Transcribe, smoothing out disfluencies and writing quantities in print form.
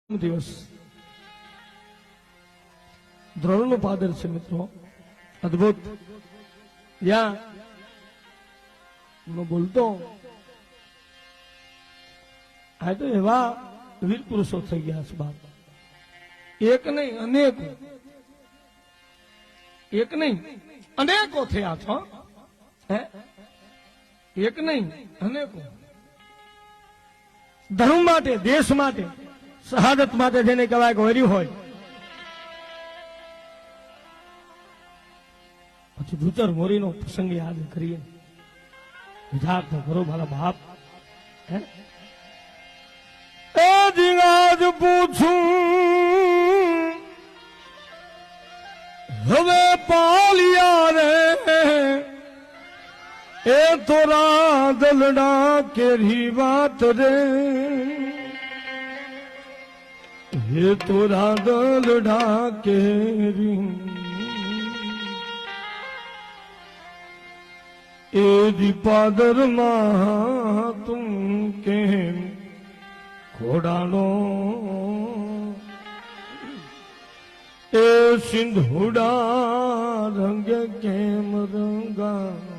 દિવસ દ્રોણનું પાદર છે મિત્રો, અદભુત. ત્યાં બોલતો આ તો એવા વીર પુરુષો થઈ ગયા છે બાપ, એક નહીં અનેકો, એક નહીં અનેકો થયા છો. એક નહીં અનેકો ધર્મ માટે, દેશ માટે, શહાદત માટે જેને કહેવાય વર્યું હોય. પછી ભૂચર મોરીનો પ્રસંગ યાદ કરીએ, વિધાર્થ કરો મારા બાપ. એ જીગાજ પૂછું હવે પાલિયા રે, એ તોરા દલડા કેરી વાત રે, એ તોરા દલડા કેરી એ દીપાદર માં તું કેમ ઘોડાનો એ સિંધુડા રંગ કેમ રંગા